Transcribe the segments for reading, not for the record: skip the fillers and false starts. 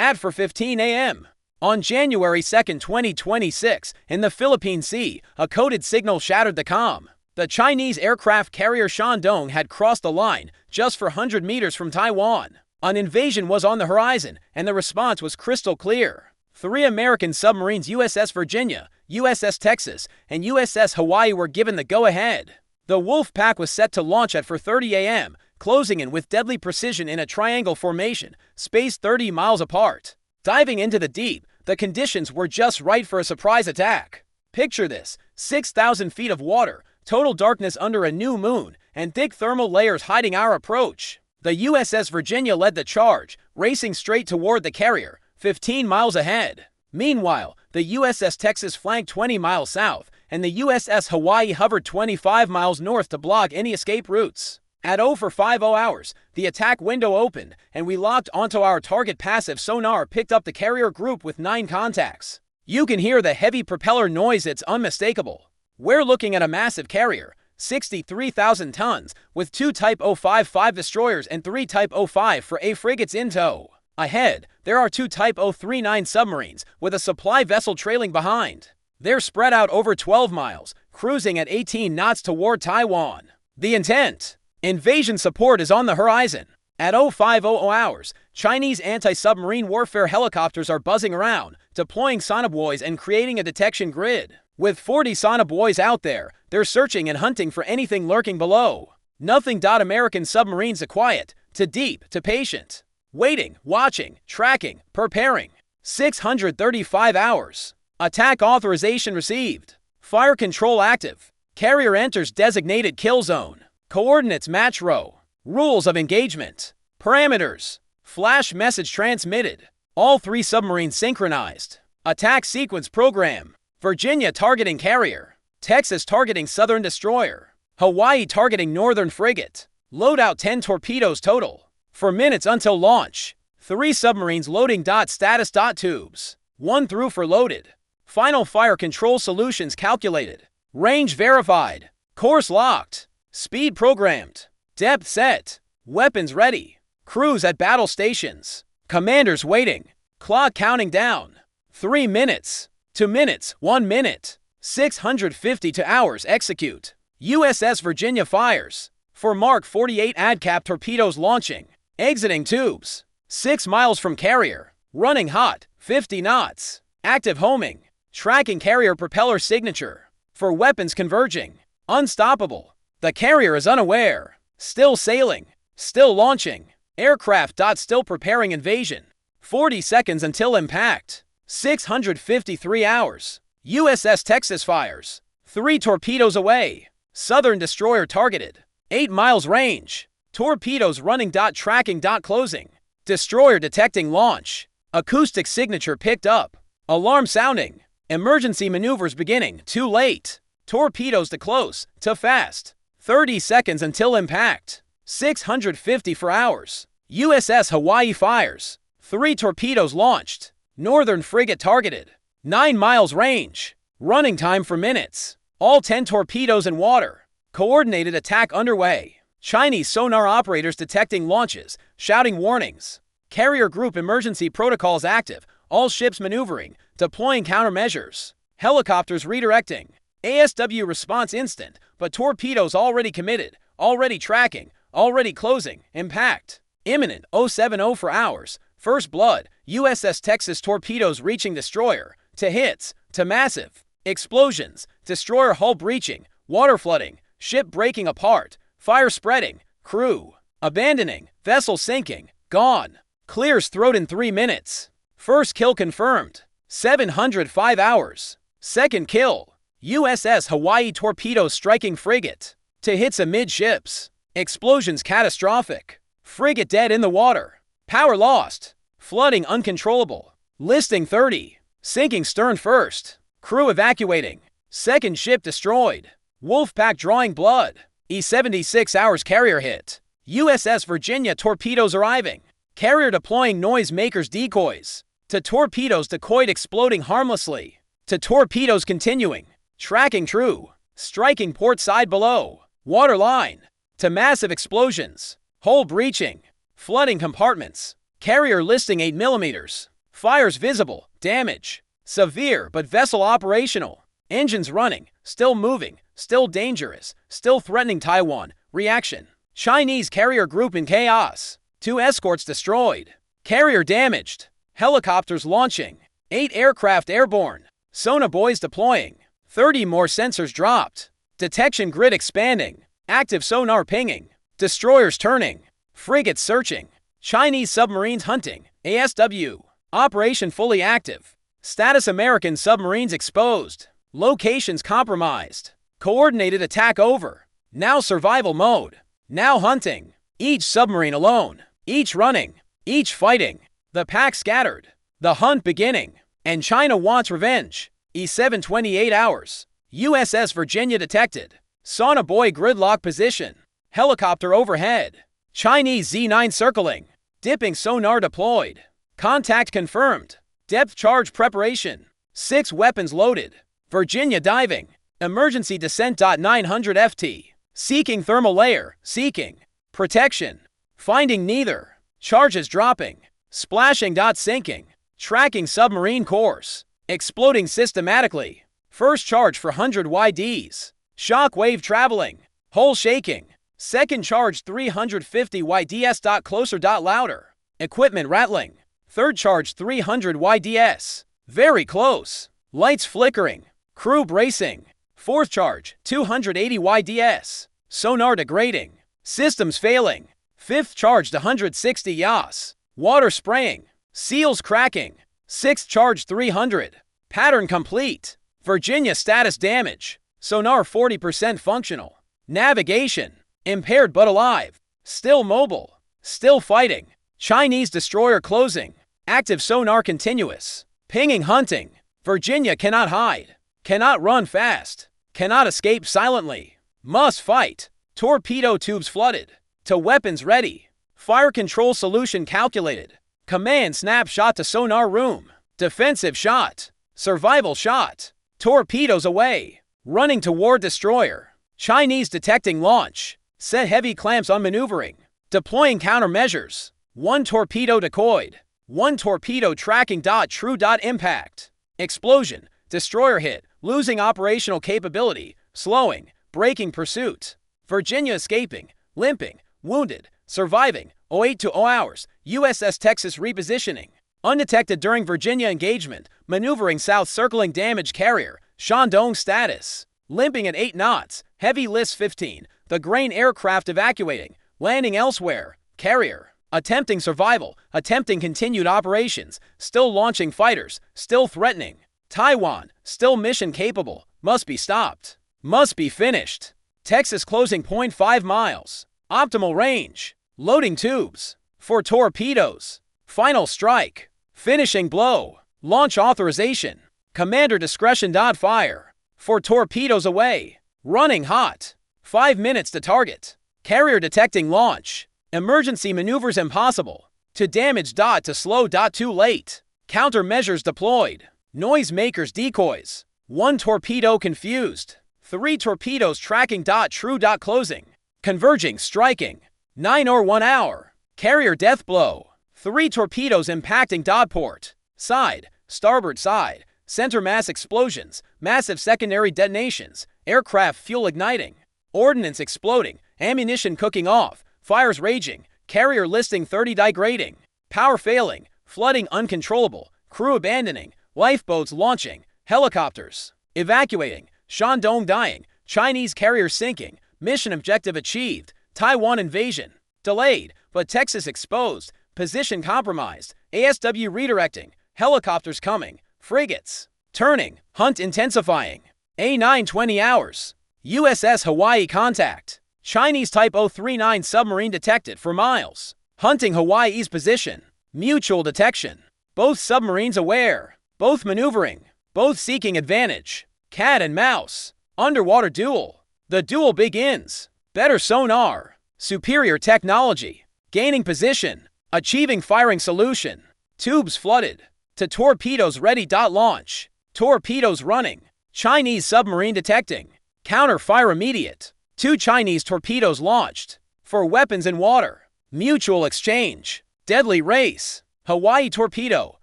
At 4:15 a.m. On January 2, 2026, in the Philippine Sea, a coded signal shattered the calm. The Chinese aircraft carrier Shandong had crossed the line just 400 meters from Taiwan. An invasion was on the horizon, and the response was crystal clear. 3 American submarines, USS Virginia, USS Texas, and USS Hawaii, were given the go-ahead. The wolfpack was set to launch at 4:30 a.m., closing in with deadly precision in a triangle formation, spaced 30 miles apart. Diving into the deep, the conditions were just right for a surprise attack. Picture this: 6,000 feet of water, total darkness under a new moon, and thick thermal layers hiding our approach. The USS Virginia led the charge, racing straight toward the carrier, 15 miles ahead. Meanwhile, the USS Texas flanked 20 miles south, and the USS Hawaii hovered 25 miles north to block any escape routes. At 0450 hours, the attack window opened, and we locked onto our target. Passive sonar picked up the carrier group with 9 contacts. You can hear the heavy propeller noise, it's unmistakable. We're looking at a massive carrier, 63,000 tons, with 2 Type 055 destroyers and 3 Type 05A frigates in tow. Ahead, there are 2 Type 039 submarines, with a supply vessel trailing behind. They're spread out over 12 miles, cruising at 18 knots toward Taiwan. The intent: invasion support is on the horizon. At 0500 hours, Chinese anti-submarine warfare helicopters are buzzing around, deploying sonobuoys and creating a detection grid. With 40 sonobuoys out there, they're searching and hunting for anything lurking below. Nothing. American submarines are quiet, to deep, to patient. Waiting, watching, tracking, preparing. 635 hours. Attack authorization received. Fire control active. Carrier enters designated kill zone. Coordinates match row. Rules of engagement. Parameters. Flash message transmitted. All 3 submarines synchronized. Attack sequence program. Virginia targeting carrier. Texas targeting southern destroyer. Hawaii targeting northern frigate. Loadout 10 torpedoes total. For minutes until launch. 3 submarines loading. Status. Tubes 1 through 4 loaded. Final fire control solutions calculated. Range verified. Course locked. Speed programmed. Depth set. Weapons ready. Crews at battle stations. Commanders waiting. Clock counting down. 3 minutes. 2 minutes. 1 minute. 650 hours. Execute. USS Virginia fires. For Mark 48 ADCAP torpedoes launching. Exiting tubes. 6 miles from carrier. Running hot. 50 knots. Active homing. Tracking carrier propeller signature. For weapons converging. Unstoppable. The carrier is unaware. Still sailing. Still launching. Aircraft. Still preparing invasion. 40 seconds until impact. 653 hours. USS Texas fires. 3 torpedoes away. Southern destroyer targeted. 8 miles range. Torpedoes running. Tracking. Closing. Destroyer detecting launch. Acoustic signature picked up. Alarm sounding. Emergency maneuvers beginning. Too late. Torpedoes to close. To fast. 30 seconds until impact. 654 hours. USS Hawaii fires. 3 torpedoes launched. Northern frigate targeted. 9 miles range. Running time for minutes. All 10 torpedoes in water. Coordinated attack underway. Chinese sonar operators detecting launches, shouting warnings. Carrier group emergency protocols active. All ships maneuvering, deploying countermeasures. Helicopters redirecting. ASW response instant, but torpedoes already committed, already tracking, already closing. Impact imminent. 070 for hours. First blood. USS Texas torpedoes reaching destroyer. To hits. To massive explosions. Destroyer hull breaching. Water flooding. Ship breaking apart. Fire spreading. Crew abandoning. Vessel sinking. Gone. Clears throat in 3 minutes. First kill confirmed. 705 hours. Second kill. USS Hawaii torpedoes striking frigate. To hits amidships. Explosions catastrophic. Frigate dead in the water. Power lost. Flooding uncontrollable. Listing 30. Sinking stern first. Crew evacuating. Second ship destroyed. Wolfpack drawing blood. E-76 hours carrier hit. USS Virginia torpedoes arriving. Carrier deploying noisemakers decoys. To torpedoes decoyed exploding harmlessly. To torpedoes continuing. Tracking true. Striking port side below. Water line. To massive explosions. Hull breaching. Flooding compartments. Carrier listing 8 mm. Fires visible. Damage severe but vessel operational. Engines running. Still moving. Still dangerous. Still threatening Taiwan. Reaction. Chinese carrier group in chaos. 2 escorts destroyed. Carrier damaged. Helicopters launching. 8 aircraft airborne. Sonar buoys deploying. 30 more sensors dropped. Detection grid expanding. Active sonar pinging. Destroyers turning. Frigates searching. Chinese submarines hunting. ASW. Operation fully active. Status: American submarines exposed. Locations compromised. Coordinated attack over. Now survival mode. Now hunting. Each submarine alone. Each running. Each fighting. The pack scattered. The hunt beginning. And China wants revenge. E7 28 hours. USS Virginia detected. Sonar buoy gridlock position. Helicopter overhead. Chinese Z9 circling. Dipping sonar deployed. Contact confirmed. Depth charge preparation. 6 weapons loaded. Virginia diving. Emergency descent. 900 FT. Seeking thermal layer. Seeking. Protection. Finding neither. Charges dropping. Splashing. Sinking. Tracking submarine course. Exploding systematically. First charge for 100 YDs. Shock wave traveling. Hull shaking. Second charge 350 YDS. Closer. Louder. Equipment rattling. Third charge 300 YDS. Very close. Lights flickering. Crew bracing. Fourth charge 280 YDS. Sonar degrading. Systems failing. Fifth charge 160 YAS. Water spraying. Seals cracking. Sixth charge 300. Pattern complete. Virginia status damage. Sonar 40% functional. Navigation. Impaired but alive. Still mobile. Still fighting. Chinese destroyer closing. Active sonar continuous. Pinging hunting. Virginia cannot hide. Cannot run fast. Cannot escape silently. Must fight. Torpedo tubes flooded. To weapons ready. Fire control solution calculated. Command snapshot to sonar room. Defensive shot. Survival shot. Torpedoes away. Running toward destroyer. Chinese detecting launch. Set heavy clamps on maneuvering. Deploying countermeasures. 1 torpedo decoyed. 1 torpedo tracking. True. Impact. Explosion. Destroyer hit. Losing operational capability. Slowing. Breaking pursuit. Virginia escaping. Limping. Wounded. Surviving. 08 to 0 hours. USS Texas repositioning. Undetected during Virginia engagement. Maneuvering south. Circling damaged carrier. Shandong status. Limping at 8 knots. Heavy list 15. The grain aircraft evacuating. Landing elsewhere. Carrier. Attempting survival. Attempting continued operations. Still launching fighters. Still threatening. Taiwan. Still mission capable. Must be stopped. Must be finished. Texas closing 0.5 miles. Optimal range. Loading tubes. For torpedoes. Final strike. Finishing blow. Launch authorization. Commander discretion. Fire. For torpedoes away. Running hot. 5 minutes to target. Carrier detecting launch. Emergency maneuvers impossible. To damage. To slow. Too late. Countermeasures deployed. Noisemakers decoys. 1 torpedo confused. 3 torpedoes tracking. True. Closing. Converging. Striking. 9 or 1 hour. Carrier death blow. 3 torpedoes impacting. Port. Side. Starboard side. Center mass explosions. Massive secondary detonations. Aircraft fuel igniting. Ordnance exploding. Ammunition cooking off. Fires raging. Carrier listing 30 degrading. Power failing. Flooding uncontrollable. Crew abandoning. Lifeboats launching. Helicopters evacuating. Shandong dying. Chinese carrier sinking. Mission objective achieved. Taiwan invasion delayed, but Texas exposed. Position compromised. ASW redirecting. Helicopters coming. Frigates turning. Hunt intensifying. A9 20 hours. USS Hawaii contact. Chinese Type 039 submarine detected for miles. Hunting Hawaii's position. Mutual detection. Both submarines aware. Both maneuvering. Both seeking advantage. Cat and mouse. Underwater duel. The duel begins. Better sonar. Superior technology. Gaining position. Achieving firing solution. Tubes flooded. To torpedoes ready. Launch. Torpedoes running. Chinese submarine detecting. Counter fire immediate. 2 Chinese torpedoes launched. For weapons in water. Mutual exchange. Deadly race. Hawaii torpedo.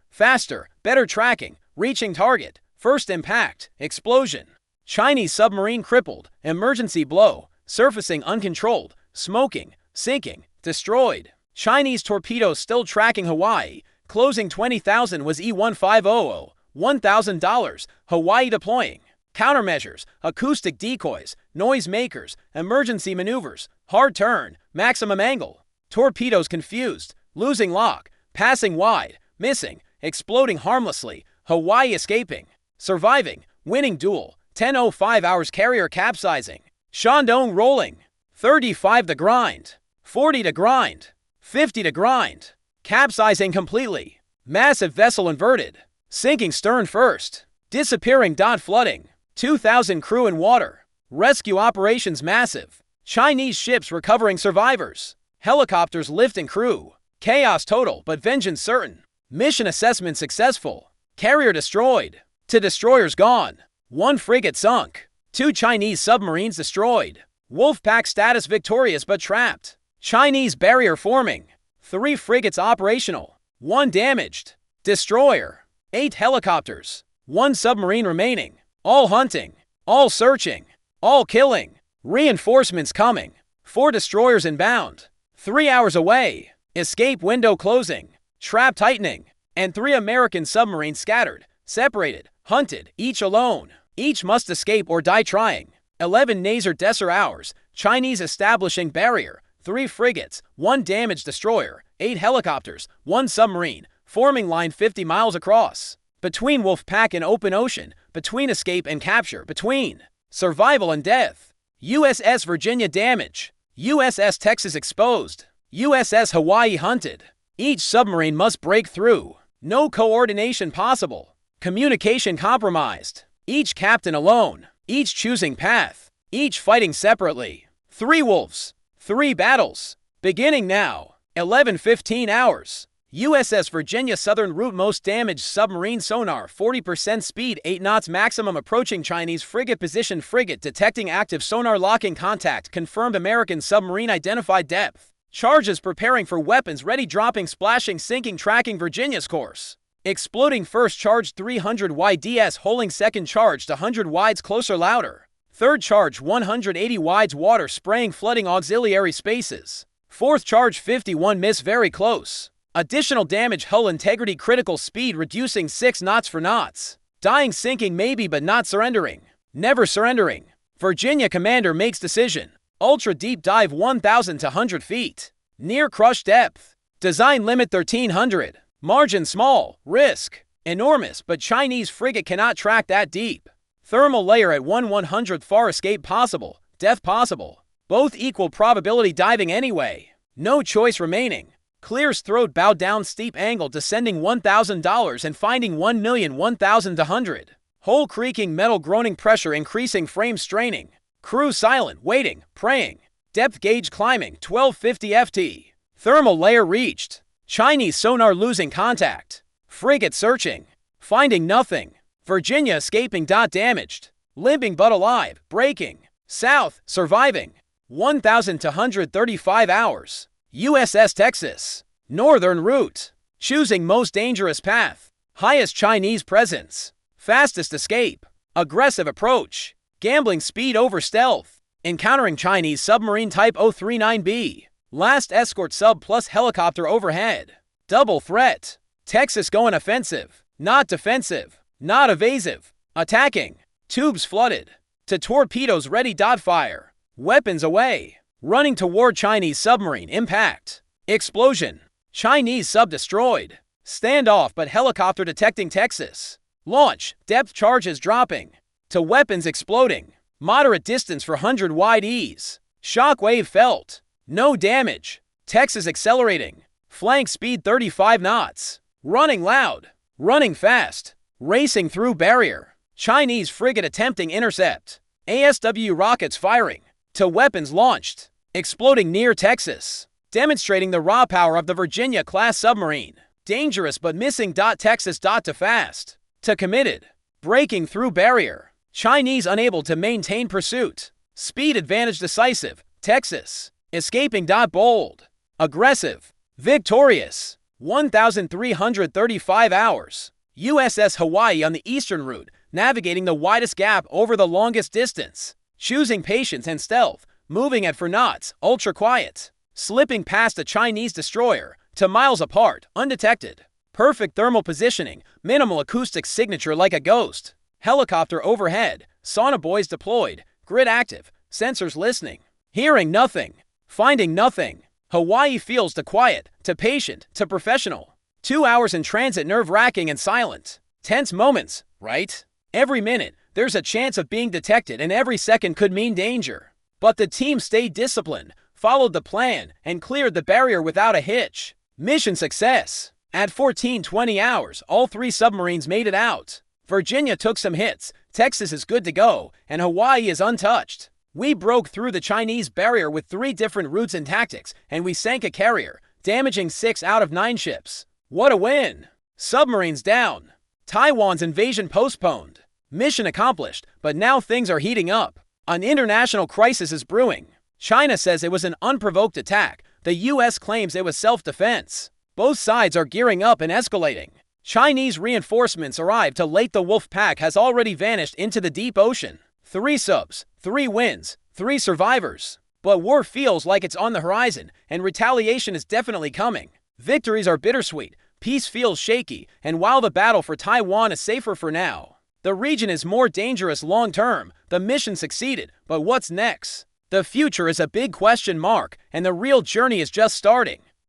Faster, better tracking, reaching target. First impact, explosion. Chinese submarine crippled, emergency blow, surfacing uncontrolled, smoking, sinking, destroyed. Chinese torpedoes still tracking Hawaii. Closing 20,000 was E1500, $1,000, Hawaii deploying. Countermeasures, acoustic decoys, noise makers, emergency maneuvers, hard turn, maximum angle. Torpedoes confused, losing lock, passing wide, missing, exploding harmlessly, Hawaii escaping. Surviving, winning duel, 10:05 hours carrier capsizing. Shandong rolling, 35 to grind, 40 to grind, 50 to grind. Capsizing completely. Massive vessel inverted. Sinking stern first. Disappearing. Flooding. 2,000 crew in water. Rescue operations massive. Chinese ships recovering survivors. Helicopters lifting crew. Chaos total but vengeance certain. Mission assessment successful. Carrier destroyed. 2 destroyers gone. 1 frigate sunk. 2 Chinese submarines destroyed. Wolfpack status victorious but trapped. Chinese barrier forming. 3 frigates operational. 1 damaged. Destroyer. 8 helicopters. 1 submarine remaining. All hunting. All searching. All killing. Reinforcements coming. 4 destroyers inbound. 3 hours away. Escape window closing. Trap tightening. And 3 American submarines scattered, separated, hunted, each alone. Each must escape or die trying. 11 Naser Desser hours. Chinese establishing barrier. 3 frigates, 1 damaged destroyer, 8 helicopters, 1 submarine, forming line 50 miles across. Between Wolfpack and open ocean, between escape and capture, between survival and death. USS Virginia damage. USS Texas exposed. USS Hawaii hunted. Each submarine must break through. No coordination possible. Communication compromised. Each captain alone. Each choosing path. Each fighting separately. 3 wolves. 3 battles. Beginning now. 11:15 hours. USS Virginia southern route most damaged submarine sonar 40% speed 8 knots maximum approaching Chinese frigate position frigate detecting active sonar locking contact confirmed American submarine identified depth. Charges preparing for weapons ready dropping splashing sinking tracking Virginia's course. Exploding first charge 300 YDS holding second charge to 100 wides closer louder. Third charge 180 wides water spraying flooding auxiliary spaces. Fourth charge 51 miss very close. Additional damage hull integrity critical speed reducing 6 knots for knots. Dying sinking maybe but not surrendering. Never surrendering. Virginia commander makes decision. Ultra deep dive 1,000 to 100 feet. Near crush depth. Design limit 1,300. Margin small. Risk enormous but Chinese frigate cannot track that deep. Thermal layer at 1/100th far escape possible. Death possible. Both equal probability diving anyway. No choice remaining. Clears throat bow down steep angle descending $1,000 and finding 1,001,000 to 100. Hull creaking metal groaning pressure increasing frame straining. Crew silent waiting praying. Depth gauge climbing 1250 ft. Thermal layer reached. Chinese sonar losing contact. Frigate searching. Finding nothing. Virginia escaping. Damaged. Limping but alive. Breaking. South. Surviving. 1,000 to 135 hours. USS Texas. Northern route. Choosing most dangerous path. Highest Chinese presence. Fastest escape. Aggressive approach. Gambling speed over stealth. Encountering Chinese submarine type 039B. Last escort sub plus helicopter overhead. Double threat. Texas going offensive. Not defensive. Not evasive. Attacking. Tubes flooded. To torpedoes ready. Fire. Weapons away. Running toward Chinese submarine. Impact. Explosion. Chinese sub destroyed. Standoff but helicopter detecting Texas. Launch. Depth charges dropping. To weapons exploding. Moderate distance for 100 wide ease. Shockwave felt. No damage. Texas accelerating. Flank speed 35 knots. Running loud. Running fast. Racing through barrier. Chinese frigate attempting intercept. ASW rockets firing. To weapons launched. Exploding near Texas. Demonstrating the raw power of the Virginia-class submarine. Dangerous but missing. Texas. To fast. To committed. Breaking through barrier. Chinese unable to maintain pursuit. Speed advantage decisive. Texas. Escaping. Bold. Aggressive. Victorious. 1,335 hours. USS Hawaii on the eastern route, navigating the widest gap over the longest distance. Choosing patience and stealth, moving at 4 knots, ultra quiet. Slipping past a Chinese destroyer, to miles apart, undetected. Perfect thermal positioning, minimal acoustic signature like a ghost. Helicopter overhead, sonobuoys deployed, grid active, sensors listening. Hearing nothing, finding nothing. Hawaii feels to quiet, to patient, to professional. 2 hours in transit, nerve-wracking and silent. Tense moments, right? Every minute, there's a chance of being detected, and every second could mean danger. But the team stayed disciplined, followed the plan, and cleared the barrier without a hitch. Mission success. At 14:20 hours, all 3 submarines made it out. Virginia took some hits, Texas is good to go, and Hawaii is untouched. We broke through the Chinese barrier with 3 different routes and tactics, and we sank a carrier, damaging 6 out of 9 ships. What a win! Submarines down. Taiwan's invasion postponed. Mission accomplished, but now things are heating up. An international crisis is brewing. China says it was an unprovoked attack. The US claims it was self-defense. Both sides are gearing up and escalating. Chinese reinforcements arrived too late. The wolfpack has already vanished into the deep ocean. 3 subs, 3 wins, 3 survivors. But war feels like it's on the horizon, and retaliation is definitely coming. Victories are bittersweet, peace feels shaky, and while the battle for Taiwan is safer for now, the region is more dangerous long-term. The mission succeeded, but what's next? The future is a big question mark, and the real journey is just starting.